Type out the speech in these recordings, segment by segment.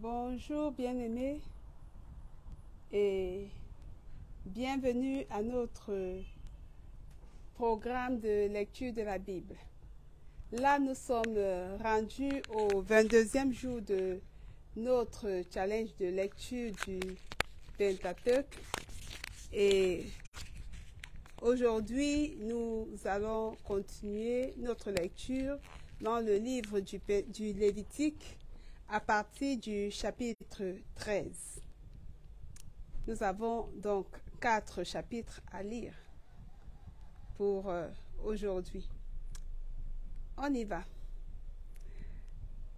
Bonjour bien-aimés et bienvenue à notre programme de lecture de la Bible. Là, nous sommes rendus au 22e jour de notre challenge de lecture du Pentateuque et aujourd'hui, nous allons continuer notre lecture dans le livre du Lévitique à partir du chapitre 13. Nous avons donc 4 chapitres à lire pour aujourd'hui. On y va.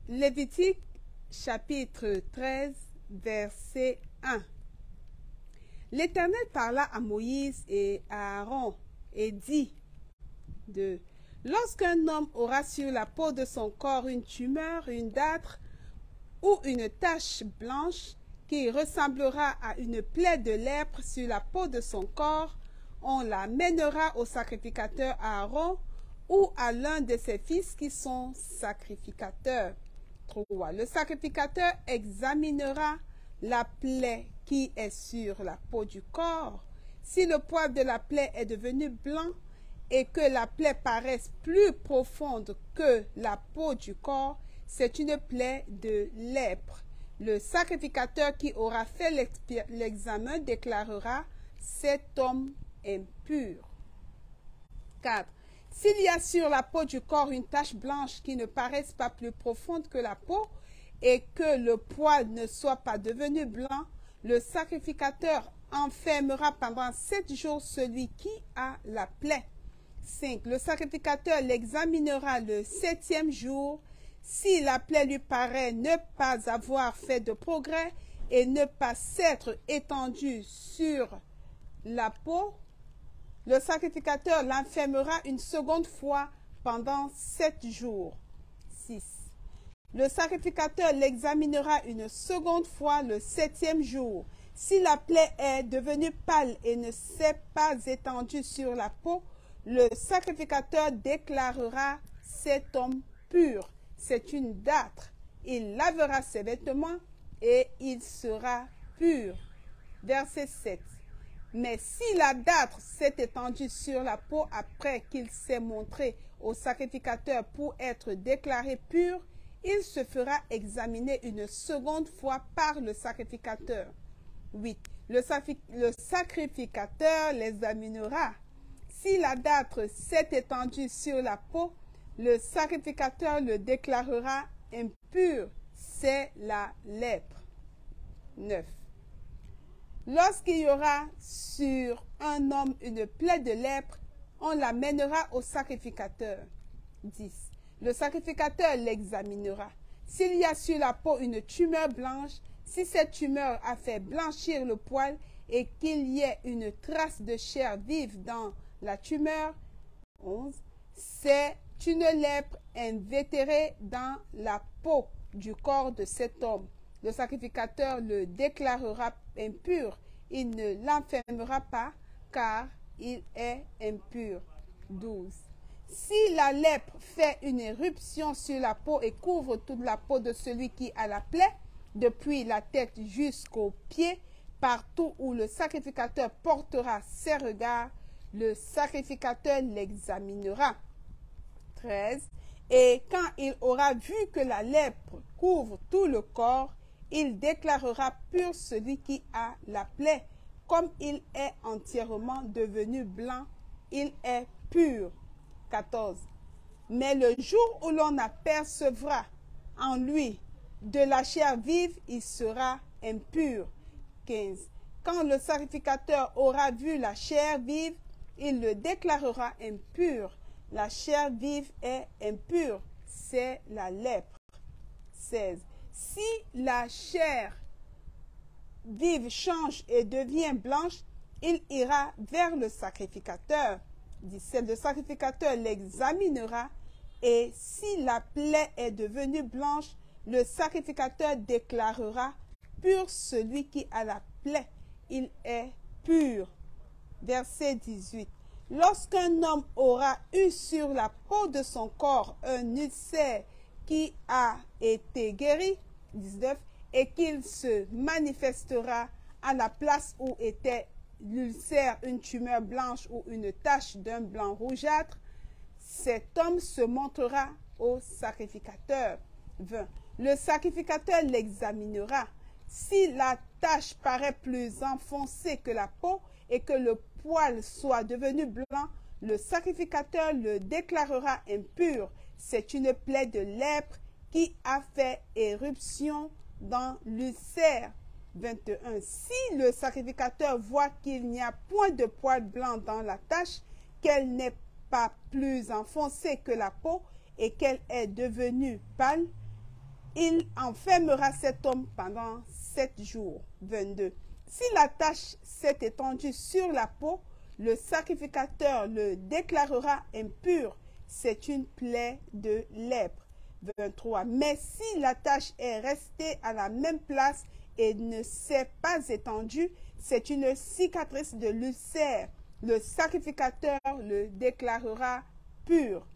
Lévitique chapitre 13, verset 1. L'Éternel parla à Moïse et à Aaron et dit Lorsqu'un homme aura sur la peau de son corps une tumeur, une dartre ou une tache blanche qui ressemblera à une plaie de lèpre sur la peau de son corps, on la mènera au sacrificateur Aaron ou à l'un de ses fils qui sont sacrificateurs. 3. Le sacrificateur examinera la plaie qui est sur la peau du corps. Si le poil de la plaie est devenu blanc et que la plaie paraisse plus profonde que la peau du corps, c'est une plaie de lèpre. Le sacrificateur qui aura fait l'examen déclarera cet homme impur. 4. S'il y a sur la peau du corps une tache blanche qui ne paraisse pas plus profonde que la peau et que le poil ne soit pas devenu blanc, le sacrificateur enfermera pendant 7 jours celui qui a la plaie. 5. Le sacrificateur l'examinera le 7e jour. Si la plaie lui paraît ne pas avoir fait de progrès et ne pas s'être étendue sur la peau, le sacrificateur l'enfermera une seconde fois pendant 7 jours. 6. Le sacrificateur l'examinera une seconde fois le 7e jour. Si la plaie est devenue pâle et ne s'est pas étendue sur la peau, le sacrificateur déclarera cet homme pur. C'est une dartre. Il lavera ses vêtements et il sera pur. Verset 7. Mais si la dartre s'est étendue sur la peau après qu'il s'est montré au sacrificateur pour être déclaré pur, il se fera examiner une seconde fois par le sacrificateur. 8. Le sacrificateur l'examinera. Si la dartre s'est étendue sur la peau, le sacrificateur le déclarera impur, c'est la lèpre. 9. Lorsqu'il y aura sur un homme une plaie de lèpre, on la mènera au sacrificateur. 10. Le sacrificateur l'examinera. S'il y a sur la peau une tumeur blanche, si cette tumeur a fait blanchir le poil et qu'il y ait une trace de chair vive dans la tumeur, 11. C'est une lèpre invétérée dans la peau du corps de cet homme. Le sacrificateur le déclarera impur. Il ne l'enfermera pas car il est impur. 12. Si la lèpre fait une éruption sur la peau et couvre toute la peau de celui qui a la plaie, depuis la tête jusqu'aux pieds, partout où le sacrificateur portera ses regards, le sacrificateur l'examinera. 13. Et quand il aura vu que la lèpre couvre tout le corps, il déclarera pur celui qui a la plaie. Comme il est entièrement devenu blanc, il est pur. 14. Mais le jour où l'on apercevra en lui de la chair vive, il sera impur. 15. Quand le sacrificateur aura vu la chair vive, il le déclarera impur. La chair vive est impure, c'est la lèpre. 16. Si la chair vive change et devient blanche, il ira vers le sacrificateur. 17. Le sacrificateur l'examinera et si la plaie est devenue blanche, le sacrificateur déclarera pur celui qui a la plaie. Il est pur. Verset 18. Lorsqu'un homme aura eu sur la peau de son corps un ulcère qui a été guéri, 19, et qu'il se manifestera à la place où était l'ulcère, une tumeur blanche ou une tache d'un blanc rougeâtre, cet homme se montrera au sacrificateur. 20. Le sacrificateur l'examinera. Si la tache paraît plus enfoncée que la peau et que le poil soit devenu blanc, le sacrificateur le déclarera impur. C'est une plaie de lèpre qui a fait éruption dans l'ulcère. 21. Si le sacrificateur voit qu'il n'y a point de poil blanc dans la tache, qu'elle n'est pas plus enfoncée que la peau et qu'elle est devenue pâle, il enfermera cet homme pendant 7 jours. 22. Si la tache s'est étendue sur la peau, le sacrificateur le déclarera impur. C'est une plaie de lèpre. 23. Mais si la tache est restée à la même place et ne s'est pas étendue, c'est une cicatrice de l'ulcère. Le sacrificateur le déclarera pur.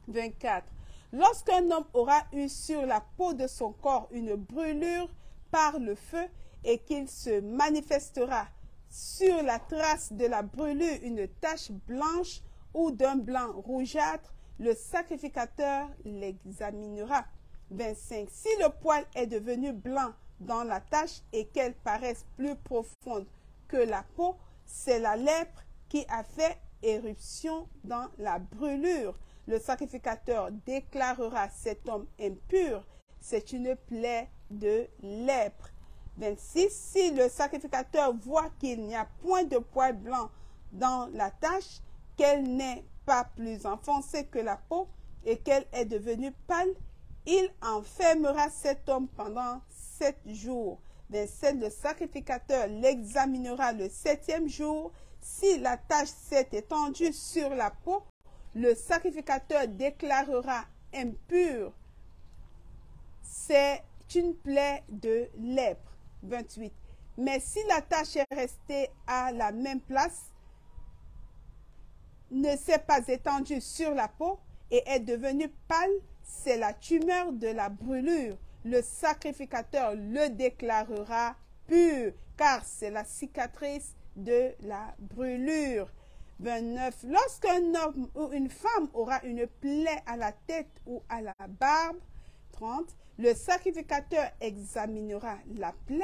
24. Lorsqu'un homme aura eu sur la peau de son corps une brûlure par le feu et qu'il se manifestera sur la trace de la brûlure une tache blanche ou d'un blanc rougeâtre, le sacrificateur l'examinera. 25. Si le poil est devenu blanc dans la tache et qu'elle paraisse plus profonde que la peau, c'est la lèpre qui a fait éruption dans la brûlure. Le sacrificateur déclarera cet homme impur. C'est une plaie de lèpre. 26. Si le sacrificateur voit qu'il n'y a point de poil blanc dans la tache, qu'elle n'est pas plus enfoncée que la peau et qu'elle est devenue pâle, il enfermera cet homme pendant 7 jours. 27. Le sacrificateur l'examinera le 7e jour. Si la tache s'est étendue sur la peau, le sacrificateur déclarera impur. C'est une plaie de lèpre. 28. Mais si la tache est restée à la même place, ne s'est pas étendue sur la peau et est devenue pâle, c'est la tumeur de la brûlure. Le sacrificateur le déclarera pur, car c'est la cicatrice de la brûlure. 29. Lorsqu'un homme ou une femme aura une plaie à la tête ou à la barbe, 30. Le sacrificateur examinera la plaie.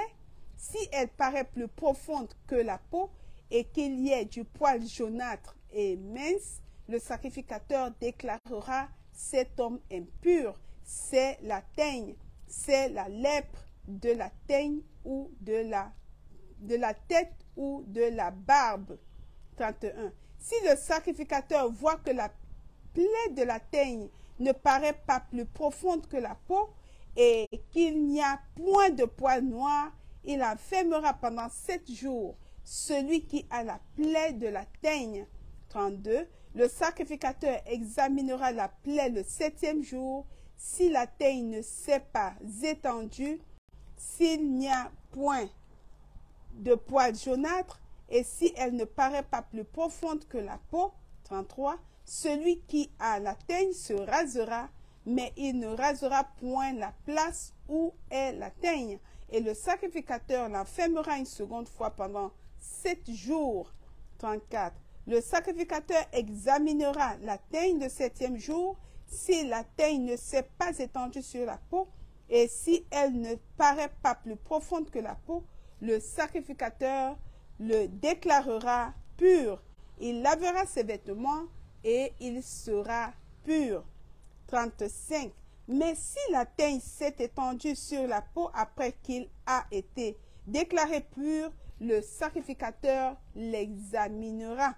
Si elle paraît plus profonde que la peau et qu'il y ait du poil jaunâtre et mince, le sacrificateur déclarera cet homme impur. C'est la teigne, c'est la lèpre de la teigne ou de la tête ou de la barbe. 31. Si le sacrificateur voit que la plaie de la teigne ne paraît pas plus profonde que la peau et qu'il n'y a point de poil noir, il enfermera pendant 7 jours celui qui a la plaie de la teigne. 32. Le sacrificateur examinera la plaie le 7e jour. Si la teigne ne s'est pas étendue, s'il n'y a point de poil jaunâtre, et si elle ne paraît pas plus profonde que la peau, 33, celui qui a la teigne se rasera, mais il ne rasera point la place où est la teigne, et le sacrificateur l'enfermera une seconde fois pendant 7 jours. 34. Le sacrificateur examinera la teigne le 7e jour. Si la teigne ne s'est pas étendue sur la peau, et si elle ne paraît pas plus profonde que la peau, le sacrificateur le déclarera pur. Il lavera ses vêtements et il sera pur. 35. Mais si la teigne s'est étendue sur la peau après qu'il a été déclaré pur, le sacrificateur l'examinera.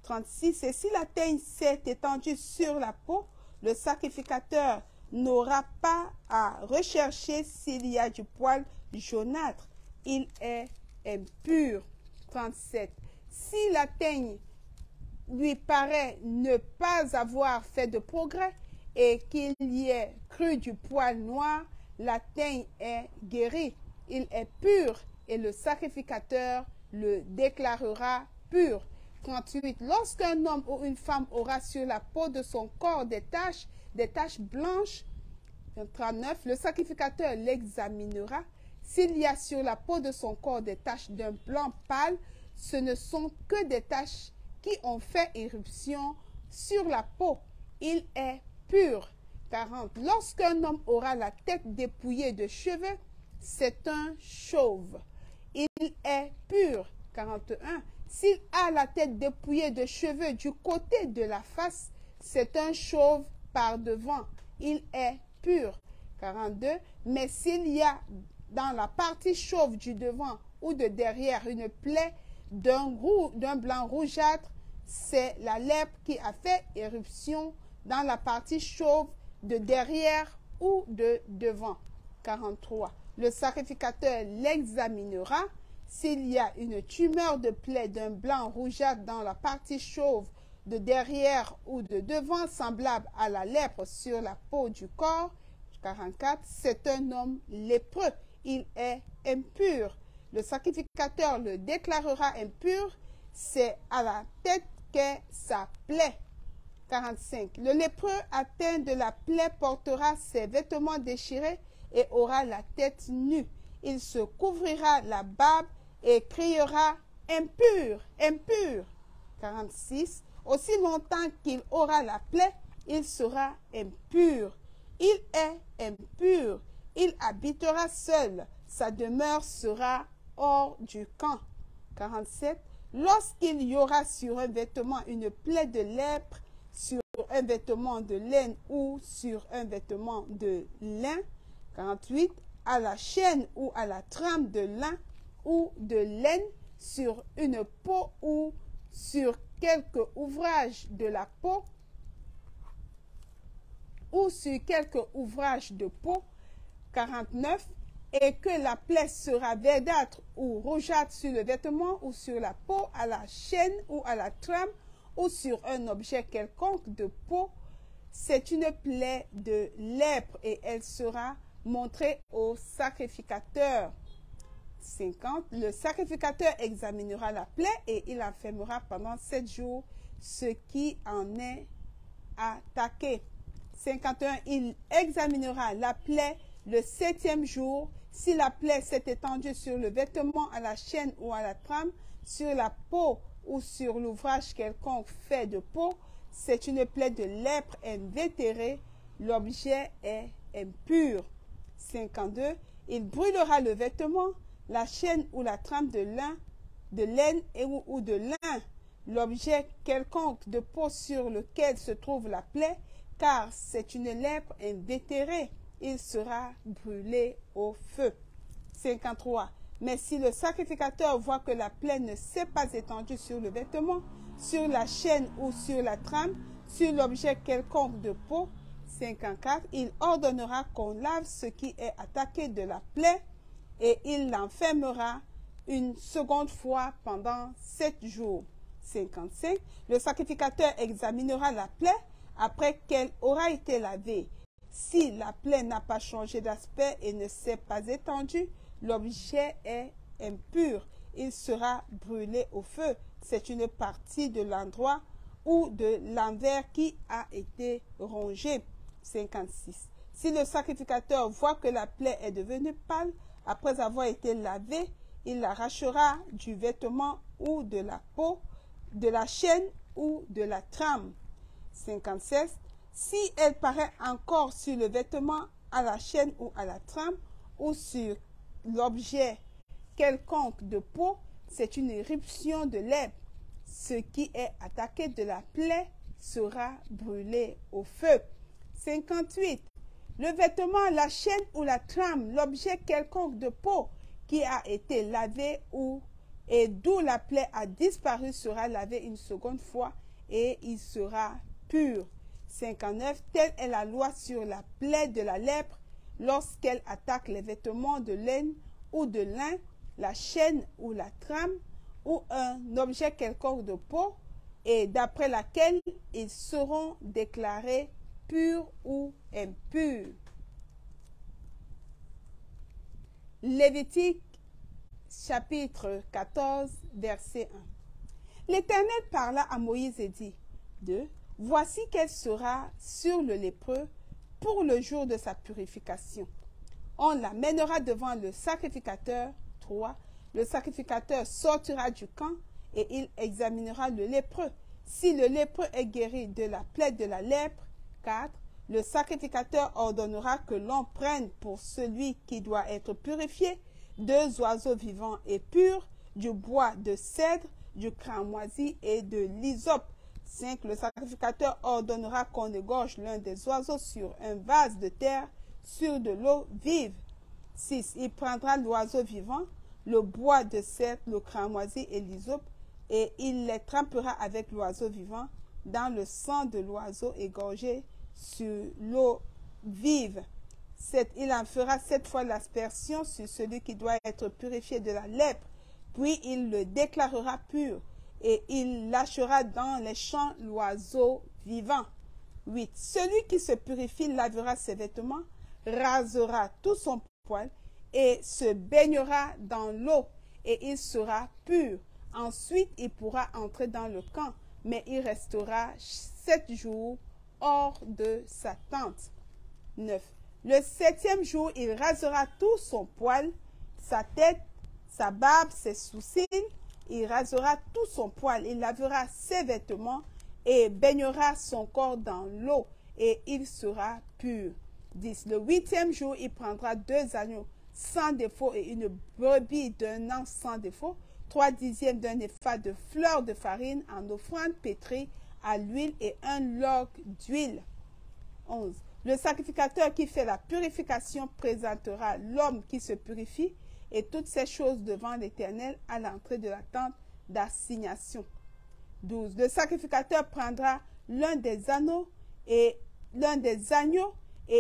36. Et si la teigne s'est étendue sur la peau, le sacrificateur n'aura pas à rechercher s'il y a du poil jaunâtre. Il est impur. 37. Si la teigne lui paraît ne pas avoir fait de progrès et qu'il y ait cru du poil noir, la teigne est guérie. Il est pur et le sacrificateur le déclarera pur. 38. Lorsqu'un homme ou une femme aura sur la peau de son corps des taches blanches, 39, le sacrificateur l'examinera. S'il y a sur la peau de son corps des taches d'un blanc pâle, ce ne sont que des taches qui ont fait éruption sur la peau. Il est pur. 40. Lorsqu'un homme aura la tête dépouillée de cheveux, c'est un chauve. Il est pur. 41. S'il a la tête dépouillée de cheveux du côté de la face, c'est un chauve par devant. Il est pur. 42. Mais s'il y a dans la partie chauve du devant ou de derrière une plaie d'un blanc rougeâtre, c'est la lèpre qui a fait éruption dans la partie chauve de derrière ou de devant. 43. Le sacrificateur l'examinera. S'il y a une tumeur de plaie d'un blanc rougeâtre dans la partie chauve de derrière ou de devant, semblable à la lèpre sur la peau du corps, 44, c'est un homme lépreux. Il est impur. Le sacrificateur le déclarera impur. C'est à la tête qu'est sa plaie. 45. Le lépreux atteint de la plaie portera ses vêtements déchirés et aura la tête nue. Il se couvrira la barbe et criera impur, impur. 46. Aussi longtemps qu'il aura la plaie, il sera impur. Il est impur. Il habitera seul. Sa demeure sera hors du camp. 47. Lorsqu'il y aura sur un vêtement une plaie de lèpre, sur un vêtement de laine ou sur un vêtement de lin. 48. À la chaîne ou à la trame de lin ou de laine, sur une peau ou sur quelque ouvrage de la peau, ou sur quelque ouvrage de peau. 49. Et que la plaie sera verdâtre ou rougeâtre sur le vêtement ou sur la peau, à la chaîne ou à la trame ou sur un objet quelconque de peau, c'est une plaie de lèpre et elle sera montrée au sacrificateur. 50. Le sacrificateur examinera la plaie et il enfermera pendant 7 jours ce qui en est attaqué. 51. Il examinera la plaie le 7e jour. Si la plaie s'est étendue sur le vêtement, à la chaîne ou à la trame, sur la peau ou sur l'ouvrage quelconque fait de peau, c'est une plaie de lèpre invétérée. L'objet est impur. 52. Il brûlera le vêtement, la chaîne ou la trame de lin, de laine ou de lin, l'objet quelconque de peau sur lequel se trouve la plaie, car c'est une lèpre invétérée. Il sera brûlé au feu. 53. Mais si le sacrificateur voit que la plaie ne s'est pas étendue sur le vêtement, sur la chaîne ou sur la trame, sur l'objet quelconque de peau, 54, il ordonnera qu'on lave ce qui est attaqué de la plaie et il l'enfermera une seconde fois pendant 7 jours. 55. Le sacrificateur examinera la plaie après qu'elle aura été lavée. Si la plaie n'a pas changé d'aspect et ne s'est pas étendue, l'objet est impur. Il sera brûlé au feu. C'est une partie de l'endroit ou de l'envers qui a été rongé. 56. Si le sacrificateur voit que la plaie est devenue pâle après avoir été lavée, il l'arrachera du vêtement ou de la peau, de la chaîne ou de la trame. 57. Si elle paraît encore sur le vêtement, à la chaîne ou à la trame, ou sur l'objet quelconque de peau, c'est une éruption de lèpre. Ce qui est attaqué de la plaie sera brûlé au feu. 58. Le vêtement, la chaîne ou la trame, l'objet quelconque de peau qui a été lavé et d'où la plaie a disparu sera lavé une seconde fois et il sera pur. 59. Telle est la loi sur la plaie de la lèpre lorsqu'elle attaque les vêtements de laine ou de lin, la chaîne ou la trame ou un objet quelconque de peau et d'après laquelle ils seront déclarés purs ou impurs. Lévitique chapitre 14 verset 1. L'Éternel parla à Moïse et dit, 2. Voici qu'elle sera sur le lépreux pour le jour de sa purification. On l'amènera devant le sacrificateur. 3. Le sacrificateur sortira du camp et il examinera le lépreux. Si le lépreux est guéri de la plaie de la lèpre. 4. Le sacrificateur ordonnera que l'on prenne pour celui qui doit être purifié 2 oiseaux vivants et purs, du bois de cèdre, du cramoisi et de l'hysope. 5. Le sacrificateur ordonnera qu'on égorge l'un des oiseaux sur un vase de terre, sur de l'eau vive. 6. Il prendra l'oiseau vivant, le bois de cèdre, le cramoisi et l'hysope, et il les trempera avec l'oiseau vivant dans le sang de l'oiseau égorgé sur l'eau vive. 7. Il en fera 7 fois l'aspersion sur celui qui doit être purifié de la lèpre, puis il le déclarera pur, et il lâchera dans les champs l'oiseau vivant. 8. Celui qui se purifie lavera ses vêtements, rasera tout son poil, et se baignera dans l'eau, et il sera pur. Ensuite, il pourra entrer dans le camp, mais il restera 7 jours hors de sa tente. 9. Le 7e jour, il rasera tout son poil, sa tête, sa barbe, ses sourcils. Il rasera tout son poil, il lavera ses vêtements et baignera son corps dans l'eau, et il sera pur. 10. Le 8e jour, il prendra 2 agneaux sans défaut et une brebis d'un an sans défaut, 3/10 d'un épha de fleur de farine en offrande pétrie à l'huile et un log d'huile. 11. Le sacrificateur qui fait la purification présentera l'homme qui se purifie et toutes ces choses devant l'Éternel à l'entrée de la tente d'assignation. 12. Le sacrificateur prendra l'un des agneaux et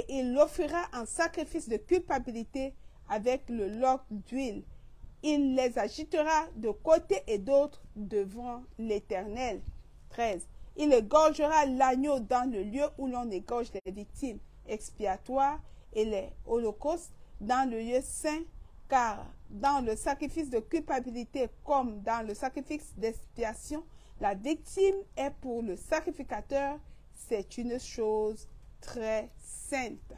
il l'offrira en sacrifice de culpabilité avec le log d'huile. Il les agitera de côté et d'autre devant l'Éternel. 13. Il égorgera l'agneau dans le lieu où l'on égorge les victimes expiatoires et les holocaustes dans le lieu saint, car dans le sacrifice de culpabilité comme dans le sacrifice d'expiation, la victime est pour le sacrificateur, c'est une chose très sainte.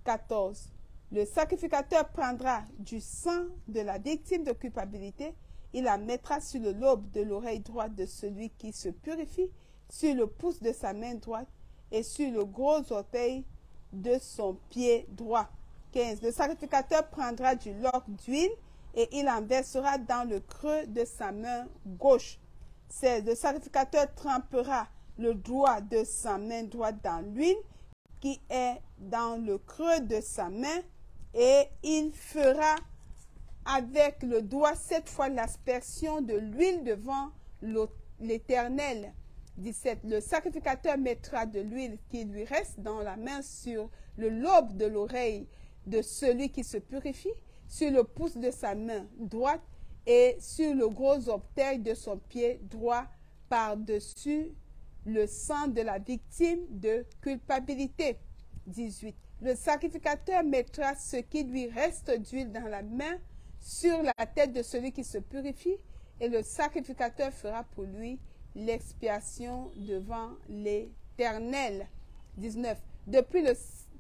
14. Le sacrificateur prendra du sang de la victime de culpabilité, il la mettra sur le lobe de l'oreille droite de celui qui se purifie, sur le pouce de sa main droite et sur le gros orteil de son pied droit. 15. Le sacrificateur prendra du log d'huile et il en versera dans le creux de sa main gauche. 16. Le sacrificateur trempera le doigt de sa main droite dans l'huile qui est dans le creux de sa main et il fera avec le doigt 7 fois l'aspersion de l'huile devant l'Éternel. 17. Le sacrificateur mettra de l'huile qui lui reste dans la main sur le lobe de l'oreille de celui qui se purifie, sur le pouce de sa main droite et sur le gros orteil de son pied droit par-dessus le sang de la victime de culpabilité. 18. Le sacrificateur mettra ce qui lui reste d'huile dans la main sur la tête de celui qui se purifie et le sacrificateur fera pour lui l'expiation devant l'Éternel. 19.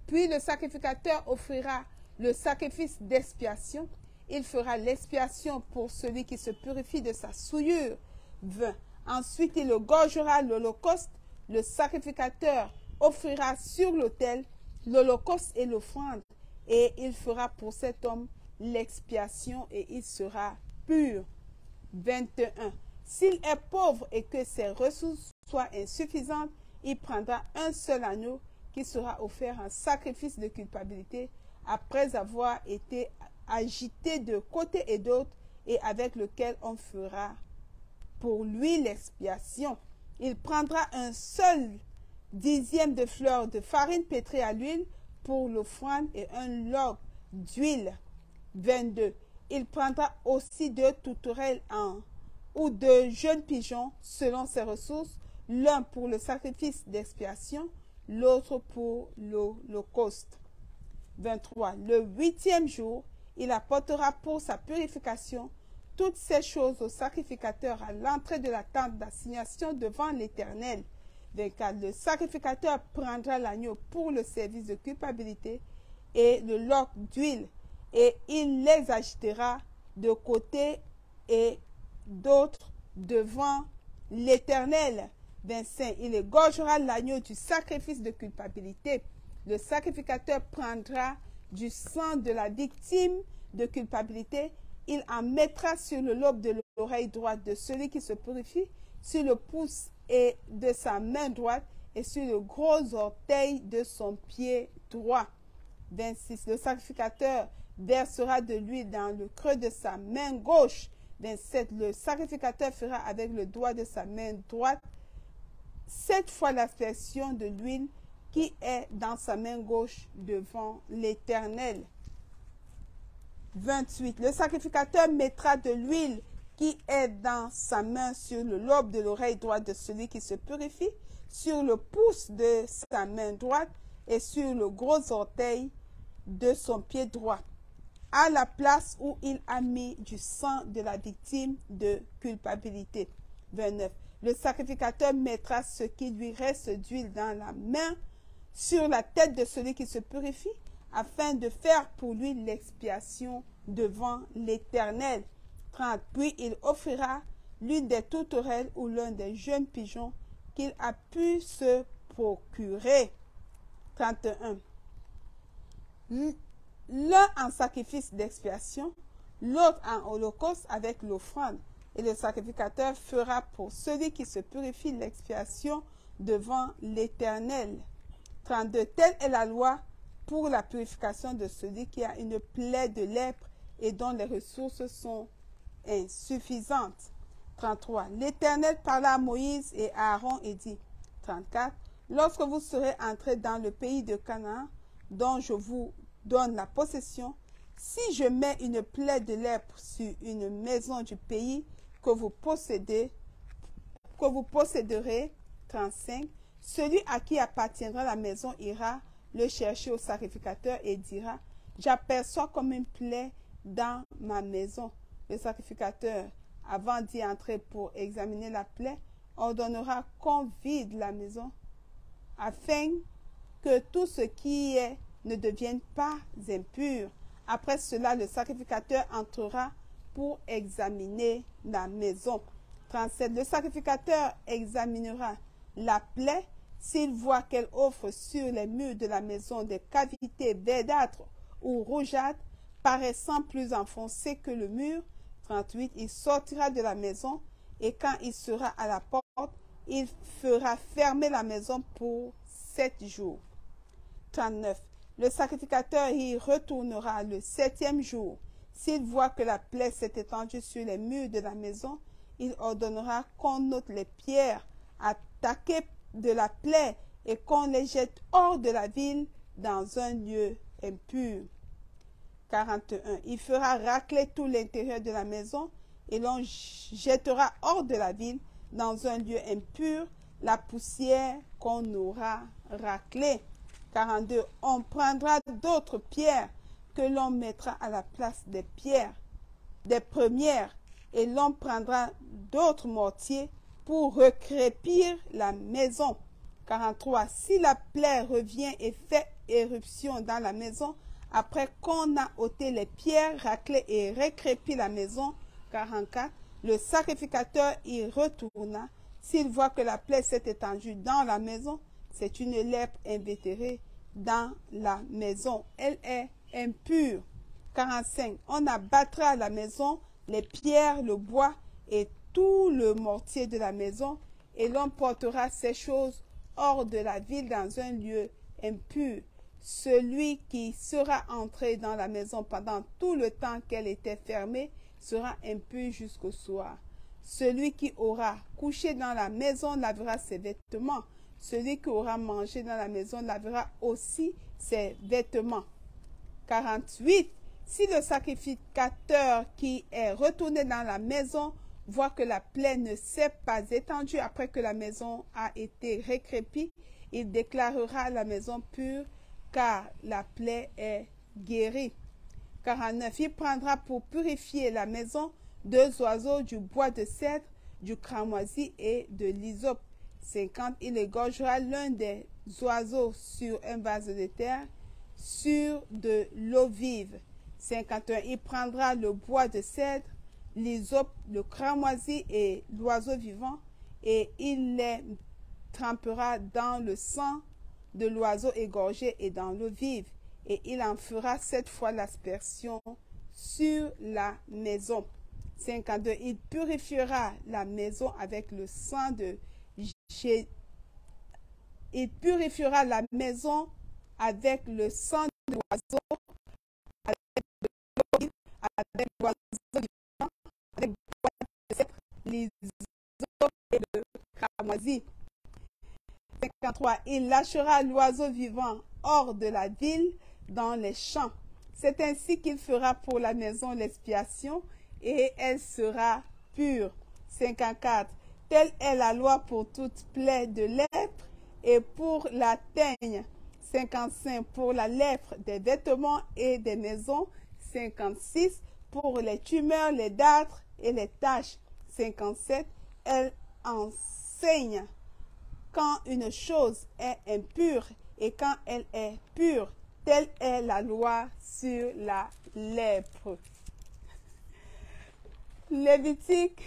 Puis le sacrificateur offrira le sacrifice d'expiation. Il fera l'expiation pour celui qui se purifie de sa souillure. 20. Ensuite, il égorgera l'holocauste. Le sacrificateur offrira sur l'autel l'holocauste et l'offrande. Et il fera pour cet homme l'expiation et il sera pur. 21. S'il est pauvre et que ses ressources soient insuffisantes, il prendra un seul agneau qui sera offert en sacrifice de culpabilité après avoir été agité de côté et d'autre et avec lequel on fera pour lui l'expiation. Il prendra un seul 10e de fleur de farine pétrie à l'huile pour l'offrande et un log d'huile. 22. Il prendra aussi 2 tourterelles ou 2 jeunes pigeons selon ses ressources, l'un pour le sacrifice d'expiation, l'autre pour l'holocauste. 23. Le 8e jour, il apportera pour sa purification toutes ces choses au sacrificateur à l'entrée de la tente d'assignation devant l'Éternel. 24. Le sacrificateur prendra l'agneau pour le service de culpabilité et le loques d'huile, et il les agitera de côté et d'autre devant l'Éternel. 25. Il égorgera l'agneau du sacrifice de culpabilité. Le sacrificateur prendra du sang de la victime de culpabilité. Il en mettra sur le lobe de l'oreille droite de celui qui se purifie, sur le pouce et de sa main droite et sur le gros orteil de son pied droit. 26. Le sacrificateur versera de l'huile dans le creux de sa main gauche. 27. Le sacrificateur fera avec le doigt de sa main droite 7 fois l'aspersion de l'huile qui est dans sa main gauche devant l'Éternel. 28. Le sacrificateur mettra de l'huile qui est dans sa main sur le lobe de l'oreille droite de celui qui se purifie, sur le pouce de sa main droite et sur le gros orteil de son pied droit, à la place où il a mis du sang de la victime de culpabilité. 29. Le sacrificateur mettra ce qui lui reste d'huile dans la main sur la tête de celui qui se purifie, afin de faire pour lui l'expiation devant l'Éternel. 30. Puis il offrira l'une des tourterelles ou l'un des jeunes pigeons qu'il a pu se procurer. 31. L'un en sacrifice d'expiation, l'autre en holocauste avec l'offrande. Et le sacrificateur fera pour celui qui se purifie l'expiation devant l'Éternel. 32. Telle est la loi pour la purification de celui qui a une plaie de lèpre et dont les ressources sont insuffisantes. 33. L'Éternel parla à Moïse et à Aaron et dit, 34. Lorsque vous serez entrés dans le pays de Canaan, dont je vous donne la possession, si je mets une plaie de lèpre sur une maison du pays que vous posséderez, 35, celui à qui appartiendra la maison ira le chercher au sacrificateur et dira, j'aperçois comme une plaie dans ma maison. Le sacrificateur, avant d'y entrer pour examiner la plaie, ordonnera qu'on vide la maison, afin que tout ce qui est ne devienne pas impur. Après cela, le sacrificateur entrera pour examiner la maison. 37. Le sacrificateur examinera la plaie. S'il voit qu'elle offre sur les murs de la maison des cavités verdâtres ou rougeâtres, paraissant plus enfoncées que le mur. 38. Il sortira de la maison et quand il sera à la porte, il fera fermer la maison pour 7 jours. 39. Le sacrificateur y retournera le 7e jour. S'il voit que la plaie s'est étendue sur les murs de la maison, il ordonnera qu'on ôte les pierres attaquées de la plaie et qu'on les jette hors de la ville dans un lieu impur. 41. Il fera racler tout l'intérieur de la maison et l'on jettera hors de la ville dans un lieu impur la poussière qu'on aura raclée. 42. On prendra d'autres pierres que l'on mettra à la place des pierres, des premières, et l'on prendra d'autres mortiers pour recrépir la maison. 43. Si la plaie revient et fait éruption dans la maison, après qu'on a ôté les pierres, raclé et recrépi la maison. 44. Le sacrificateur y retourna. S'il voit que la plaie s'est étendue dans la maison, c'est une lèpre invétérée dans la maison. Elle est impure. 45. On abattra la maison, les pierres, le bois et tout le mortier de la maison, et l'on portera ces choses hors de la ville dans un lieu impur. Celui qui sera entré dans la maison pendant tout le temps qu'elle était fermée sera impur jusqu'au soir. Celui qui aura couché dans la maison lavera ses vêtements. Celui qui aura mangé dans la maison lavera aussi ses vêtements. 48. Si le sacrificateur qui est retourné dans la maison voit que la plaie ne s'est pas étendue après que la maison a été recrépie, il déclarera la maison pure, car la plaie est guérie. 49. Il prendra pour purifier la maison 2 oiseaux du bois de cèdre, du cramoisi et de l'hysope. 50. Il égorgera l'un des oiseaux sur un vase de terre, sur de l'eau vive. 51. Il prendra le bois de cèdre, l'hysope, le cramoisi et l'oiseau vivant, et il les trempera dans le sang de l'oiseau égorgé et dans l'eau vive, et il en fera 7 fois l'aspersion sur la maison. 52. Il purifiera la maison avec le sang de Il purifiera la maison avec le sang de l'oiseau, avec l'oiseau vivant, avec les os et le cramoisi. 53. Il lâchera l'oiseau vivant hors de la ville, dans les champs. C'est ainsi qu'il fera pour la maison l'expiation, et elle sera pure. 54. Telle est la loi pour toute plaie de lèpre et pour la teigne. 55. Pour la lèpre des vêtements et des maisons. 56. Pour les tumeurs, les dartres et les taches. 57. Elle enseigne quand une chose est impure et quand elle est pure. Telle est la loi sur la lèpre. Lévitique,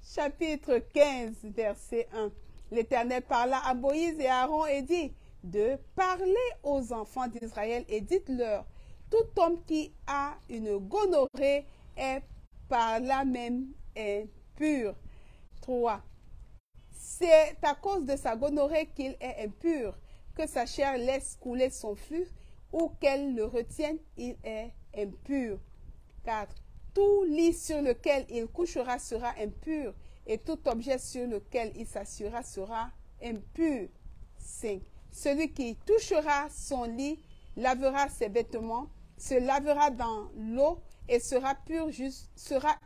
chapitre 15, verset 1. L'Éternel parla à Moïse et à Aaron et dit de parler aux enfants d'Israël et dites-leur, tout homme qui a une gonorrhée est par là même impur. 3. C'est à cause de sa gonorrhée qu'il est impur, que sa chair laisse couler son flux ou qu'elle le retienne, il est impur. 4. Tout lit sur lequel il couchera sera impur, et tout objet sur lequel il s'assiera sera impur. 5. Celui qui touchera son lit lavera ses vêtements, se lavera dans l'eau et sera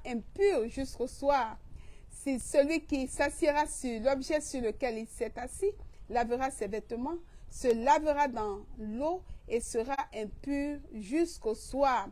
impur jusqu'au soir. Si celui qui s'assiera sur l'objet sur lequel il s'est assis lavera ses vêtements, se lavera dans l'eau et sera impur jusqu'au soir.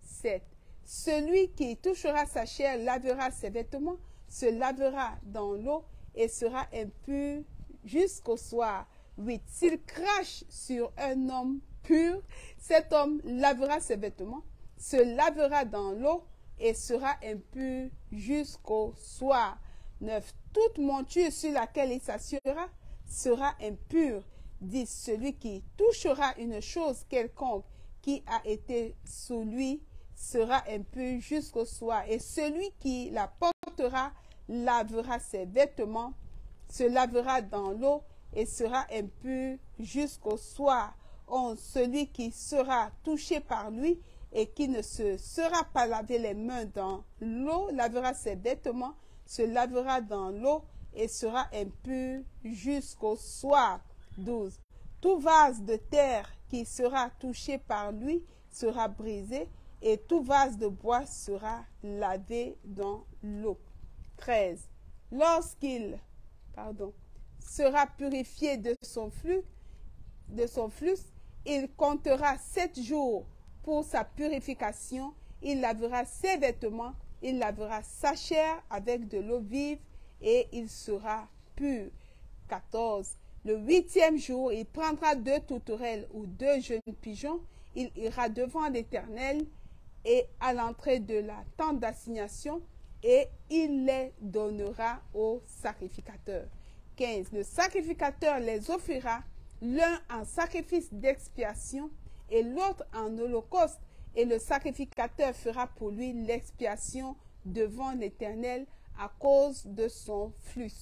7. Celui qui touchera sa chair lavera ses vêtements, se lavera dans l'eau et sera impur jusqu'au soir. 8. S'il crache sur un homme pur, cet homme lavera ses vêtements, se lavera dans l'eau et sera impur jusqu'au soir. 9. Toute monture sur laquelle il s'assiera sera impure. 10. Celui qui touchera une chose quelconque qui a été sous lui sera impur jusqu'au soir. Et celui qui la portera lavera ses vêtements, se lavera dans l'eau et sera impur jusqu'au soir. 11. Celui qui sera touché par lui et qui ne se sera pas lavé les mains dans l'eau lavera ses vêtements, se lavera dans l'eau et sera impur jusqu'au soir. 12. Tout vase de terre qui sera touché par lui sera brisé et tout vase de bois sera lavé dans l'eau. 13. Lorsqu'il sera purifié de son flux, il comptera 7 jours pour sa purification. Il lavera ses vêtements, il lavera sa chair avec de l'eau vive et il sera pur. 14. Le 8e jour, il prendra 2 tourterelles ou 2 jeunes pigeons. Il ira devant l'Éternel et à l'entrée de la tente d'assignation et il les donnera au sacrificateur. 15. Le sacrificateur les offrira, l'un en sacrifice d'expiation et l'autre en holocauste, et le sacrificateur fera pour lui l'expiation devant l'Éternel à cause de son flux.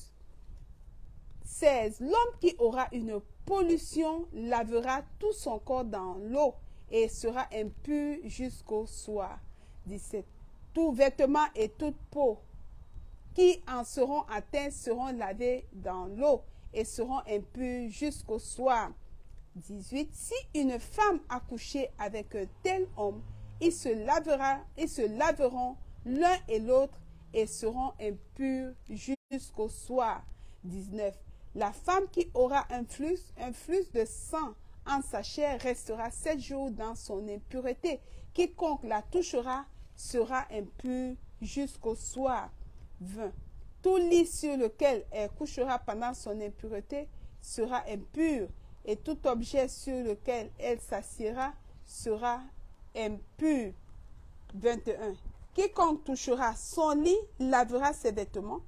16. L'homme qui aura une pollution lavera tout son corps dans l'eau et sera impur jusqu'au soir. 17. Tout vêtement et toute peau qui en seront atteints seront lavés dans l'eau et seront impurs jusqu'au soir. 18. Si une femme a couché avec un tel homme, ils se laveront l'un et l'autre et seront impurs jusqu'au soir. 19. La femme qui aura un flux de sang en sa chair restera 7 jours dans son impureté. Quiconque la touchera sera impur jusqu'au soir. 20. Tout lit sur lequel elle couchera pendant son impureté sera impur. et tout objet sur lequel elle s'assiera sera impur. 21. Quiconque touchera son lit lavera ses vêtements,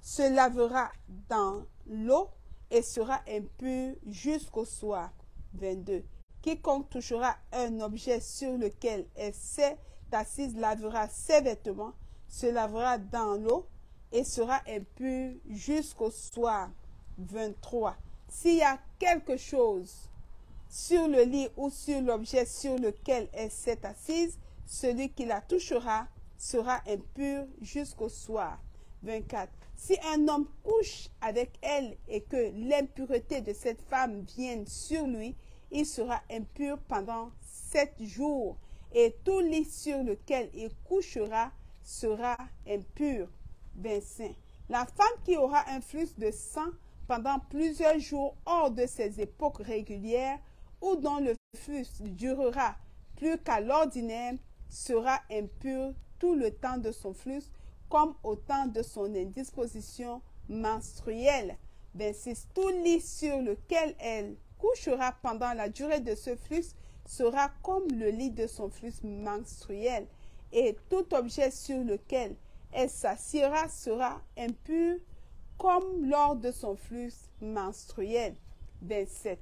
se lavera dans l'eau et sera impur jusqu'au soir. 22. Quiconque touchera un objet sur lequel elle s'est assise lavera ses vêtements, se lavera dans l'eau et sera impur jusqu'au soir. 23. S'il y a quelque chose sur le lit ou sur l'objet sur lequel elle s'est assise, celui qui la touchera sera impur jusqu'au soir. 24. Si un homme couche avec elle et que l'impureté de cette femme vienne sur lui, il sera impur pendant 7 jours, et tout lit sur lequel il couchera sera impur. 25. La femme qui aura un flux de sang pendant plusieurs jours hors de ses époques régulières, ou dont le flux durera plus qu'à l'ordinaire, sera impure tout le temps de son flux, comme au temps de son indisposition menstruelle. 26. Tout lit sur lequel elle couchera pendant la durée de ce flux sera comme le lit de son flux menstruel, et tout objet sur lequel elle s'assiera sera impur comme lors de son flux menstruel. 27.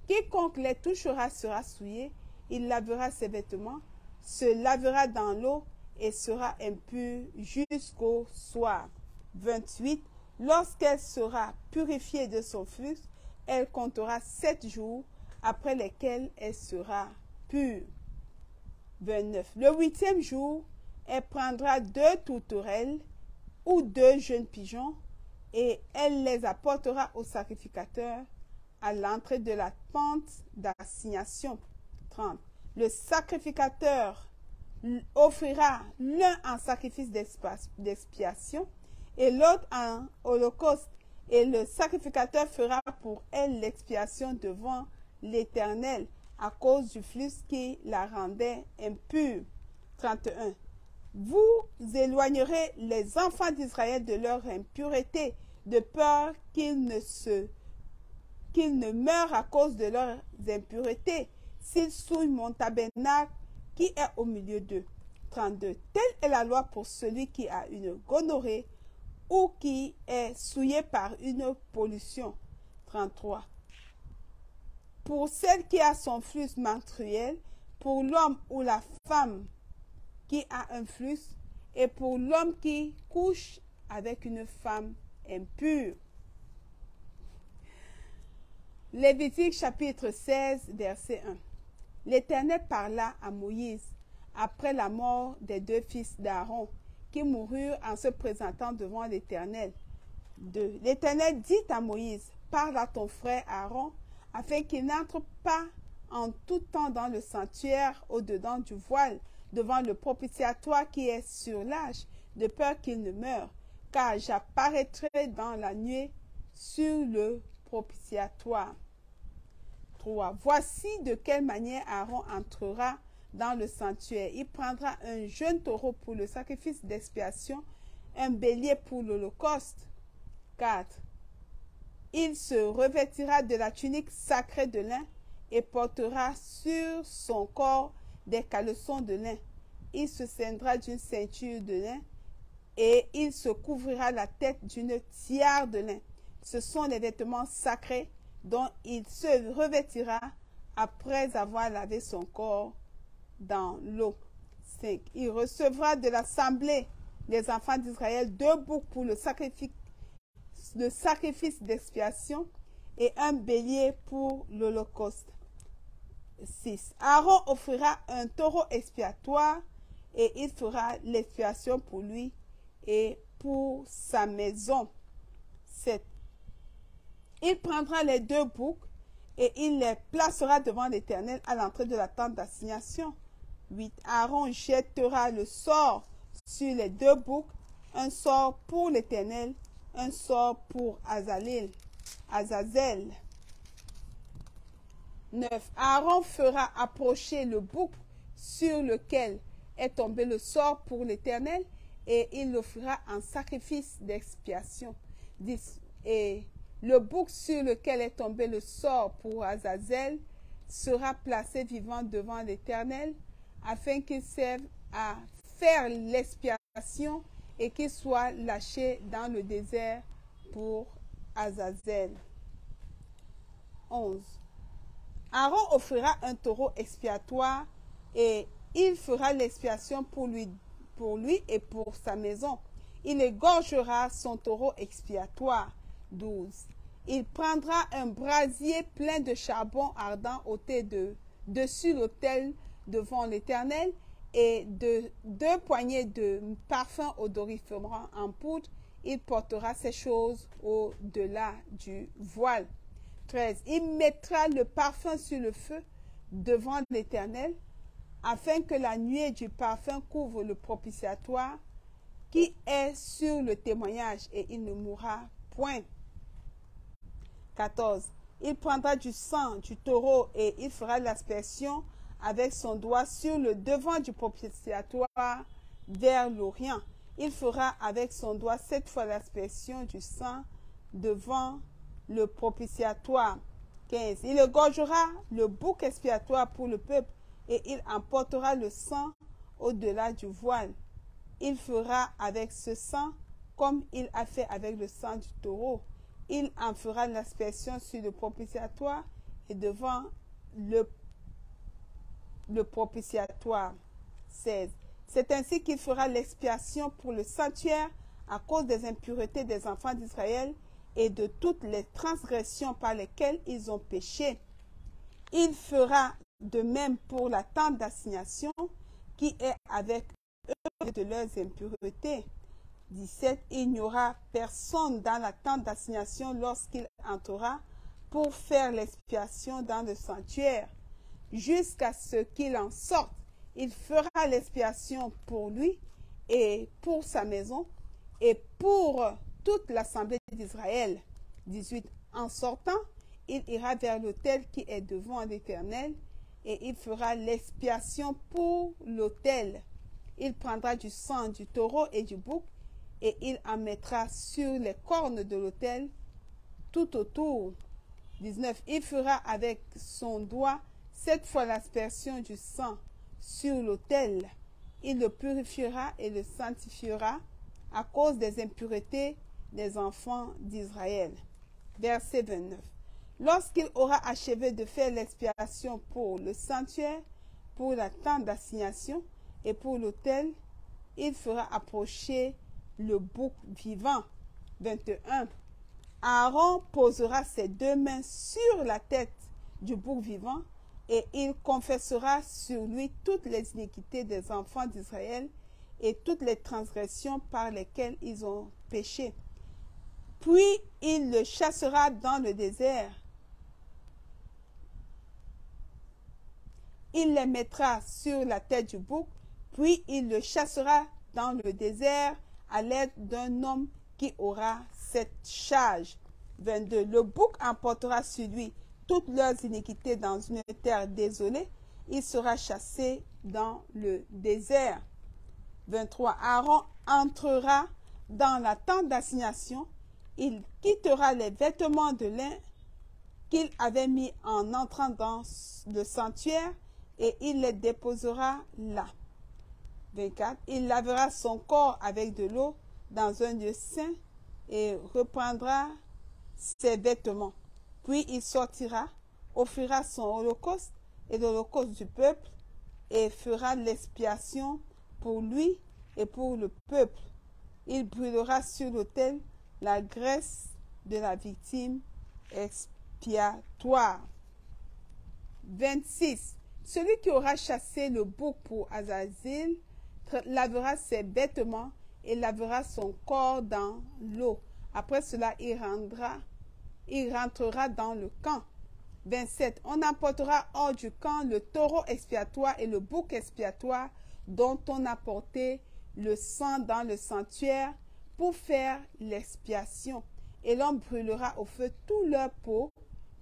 Quiconque les touchera sera souillé, il lavera ses vêtements, se lavera dans l'eau et sera impur jusqu'au soir. 28. Lorsqu'elle sera purifiée de son flux, elle comptera 7 jours, après lesquels elle sera pure. 29. Le 8e jour, elle prendra 2 tourterelles ou 2 jeunes pigeons, et elle les apportera au sacrificateur à l'entrée de la tente d'assignation. 30. Le sacrificateur offrira l'un en sacrifice d'expiation et l'autre en holocauste, et le sacrificateur fera pour elle l'expiation devant l'Éternel à cause du flux qui la rendait impure. 31. Vous éloignerez les enfants d'Israël de leur impureté, de peur qu'ils ne meurent à cause de leurs impuretés, s'ils souillent mon tabernacle qui est au milieu d'eux. 32. Telle est la loi pour celui qui a une gonorrhée ou qui est souillé par une pollution. 33. Pour celle qui a son flux menstruel, pour l'homme ou la femme qui a un flux, et pour l'homme qui couche avec une femme impure. Lévitique chapitre 16, verset 1. L'Éternel parla à Moïse après la mort des 2 fils d'Aaron qui moururent en se présentant devant l'Éternel. 2. L'Éternel dit à Moïse, parle à ton frère Aaron afin qu'il n'entre pas en tout temps dans le sanctuaire au-dedans du voile devant le propitiatoire qui est sur l'âge, de peur qu'il ne meure, car j'apparaîtrai dans la nuée sur le propitiatoire. 3. Voici de quelle manière Aaron entrera dans le sanctuaire. Il prendra un jeune taureau pour le sacrifice d'expiation, un bélier pour l'holocauste. 4. Il se revêtira de la tunique sacrée de lin et portera sur son corps des caleçons de lin. Il se ceindra d'une ceinture de lin et il se couvrira la tête d'une tiare de lin. Ce sont les vêtements sacrés dont il se revêtira après avoir lavé son corps dans l'eau. 5. Il recevra de l'assemblée des enfants d'Israël 2 boucs pour le sacrifice d'expiation et un bélier pour l'holocauste. 6. Aaron offrira un taureau expiatoire et il fera l'expiation pour lui et pour sa maison. 7. Il prendra les 2 boucs et il les placera devant l'Éternel à l'entrée de la tente d'assignation. 8. Aaron jettera le sort sur les 2 boucs, un sort pour l'Éternel, un sort pour Azazel. 9. Aaron fera approcher le bouc sur lequel est tombé le sort pour l'Éternel et il l'offrira en sacrifice d'expiation. 10. Et Le bouc sur lequel est tombé le sort pour Azazel sera placé vivant devant l'Éternel, afin qu'il serve à faire l'expiation et qu'il soit lâché dans le désert pour Azazel. 11. Aaron offrira un taureau expiatoire et il fera l'expiation pour lui et pour sa maison. Il égorgera son taureau expiatoire. 12. Il prendra un brasier plein de charbon ardent ôté dessus l'autel devant l'Éternel et deux poignées de parfum odoriférant en poudre. Il portera ces choses au-delà du voile. 13. Il mettra le parfum sur le feu devant l'Éternel, afin que la nuée du parfum couvre le propitiatoire qui est sur le témoignage, et il ne mourra point. 14. Il prendra du sang du taureau et il fera l'aspersion avec son doigt sur le devant du propitiatoire vers l'Orient. Il fera avec son doigt 7 fois l'aspersion du sang devant le propitiatoire. 15. Il égorgera le bouc expiatoire pour le peuple et il emportera le sang au-delà du voile. Il fera avec ce sang comme il a fait avec le sang du taureau. Il en fera l'aspersion sur le propitiatoire et devant le propitiatoire. 16. C'est ainsi qu'il fera l'expiation pour le sanctuaire à cause des impuretés des enfants d'Israël et de toutes les transgressions par lesquelles ils ont péché. Il fera de même pour la tente d'assignation qui est avec eux de leurs impuretés. 17. Il n'y aura personne dans la tente d'assignation lorsqu'il entrera pour faire l'expiation dans le sanctuaire, jusqu'à ce qu'il en sorte. Il fera l'expiation pour lui et pour sa maison et pour toute l'assemblée d'Israël. 18. En sortant, il ira vers l'autel qui est devant l'Éternel et il fera l'expiation pour l'autel. Il prendra du sang du taureau et du bouc et il en mettra sur les cornes de l'autel tout autour. 19. Il fera avec son doigt 7 fois l'aspersion du sang sur l'autel. Il le purifiera et le sanctifiera à cause des impuretés des enfants d'Israël. Verset 29. Lorsqu'il aura achevé de faire l'expiation pour le sanctuaire, pour la tente d'assignation et pour l'autel, il fera approcher le bouc vivant. 21. Aaron posera ses 2 mains sur la tête du bouc vivant et il confessera sur lui toutes les iniquités des enfants d'Israël et toutes les transgressions par lesquelles ils ont péché. Puis il le chassera dans le désert. Il les mettra sur la tête du bouc, puis il le chassera dans le désert à l'aide d'un homme qui aura cette charge. 22. Le bouc emportera sur lui toutes leurs iniquités dans une terre désolée. Il sera chassé dans le désert. 23. Aaron entrera dans la tente d'assignation. Il quittera les vêtements de lin qu'il avait mis en entrant dans le sanctuaire et il les déposera là. 24. Il lavera son corps avec de l'eau dans un lieu saint et reprendra ses vêtements. Puis il sortira, offrira son holocauste et l'holocauste du peuple et fera l'expiation pour lui et pour le peuple. Il brûlera sur l'autel la graisse de la victime expiatoire. 26. Celui qui aura chassé le bouc pour Azazel lavera ses vêtements et lavera son corps dans l'eau. Après cela, il rentrera dans le camp. 27. On emportera hors du camp le taureau expiatoire et le bouc expiatoire dont on a porté le sang dans le sanctuaire pour faire l'expiation. Et l'on brûlera au feu toute leur peau,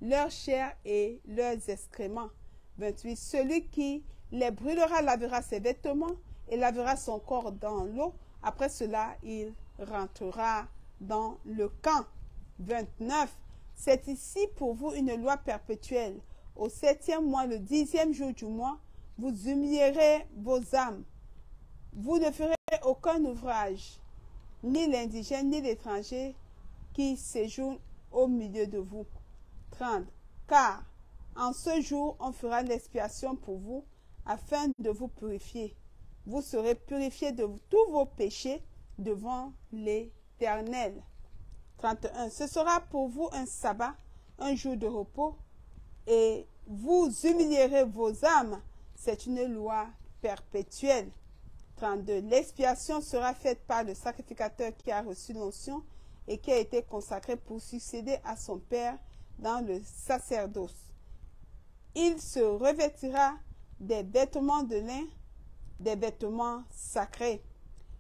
leur chair et leurs excréments. 28. Celui qui les brûlera lavera ses vêtements et lavera son corps dans l'eau. Après cela, il rentrera dans le camp. 29. C'est ici pour vous une loi perpétuelle. Au 7e mois, le 10e jour du mois, vous humilierez vos âmes. Vous ne ferez aucun ouvrage, ni l'indigène, ni l'étranger qui séjourne au milieu de vous. 30. Car en ce jour, on fera l'expiation pour vous, afin de vous purifier. Vous serez purifiés de tous vos péchés devant l'Éternel. 31. Ce sera pour vous un sabbat, un jour de repos, et vous humilierez vos âmes. C'est une loi perpétuelle. 32. L'expiation sera faite par le sacrificateur qui a reçu l'onction et qui a été consacré pour succéder à son père dans le sacerdoce. Il se revêtira des vêtements de lin, des vêtements sacrés.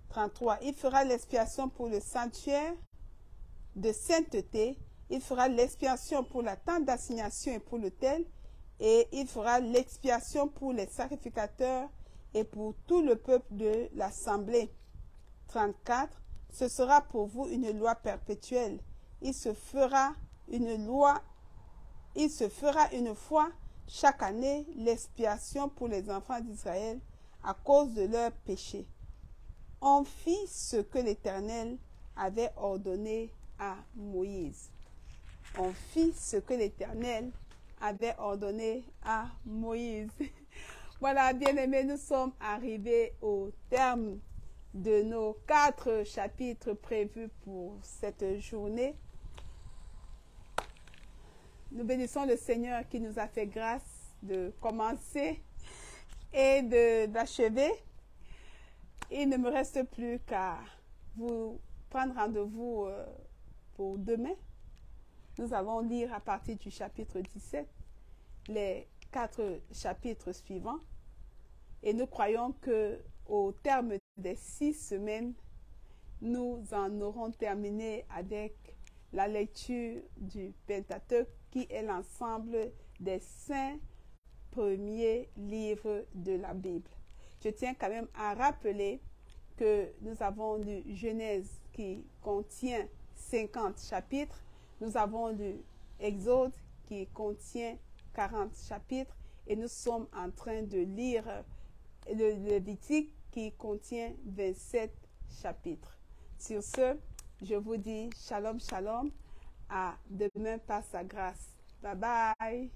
33. Il fera l'expiation pour le sanctuaire de sainteté. Il fera l'expiation pour la tente d'assignation et pour l'autel. Et il fera l'expiation pour les sacrificateurs et pour tout le peuple de l'assemblée. 34. Ce sera pour vous une loi perpétuelle. Il se fera une fois chaque année l'expiation pour les enfants d'Israël à cause de leurs péchés. On fit ce que l'Éternel avait ordonné à Moïse. On fit ce que l'Éternel avait ordonné à Moïse. Voilà, bien-aimés, nous sommes arrivés au terme de nos 4 chapitres prévus pour cette journée. Nous bénissons le Seigneur qui nous a fait grâce de commencer et d'achever. Il ne me reste plus qu'à vous prendre rendez-vous pour demain. Nous allons lire à partir du chapitre 17 les 4 chapitres suivants. Et nous croyons qu'au terme des 6 semaines, nous en aurons terminé avec la lecture du Pentateuque, qui est l'ensemble des 5 premiers livres de la Bible. Je tiens quand même à rappeler que nous avons lu Genèse qui contient 50 chapitres. Nous avons lu Exode qui contient 40 chapitres. Et nous sommes en train de lire le Lévitique qui contient 27 chapitres. Sur ce, je vous dis shalom, shalom. À demain par sa grâce. Bye bye.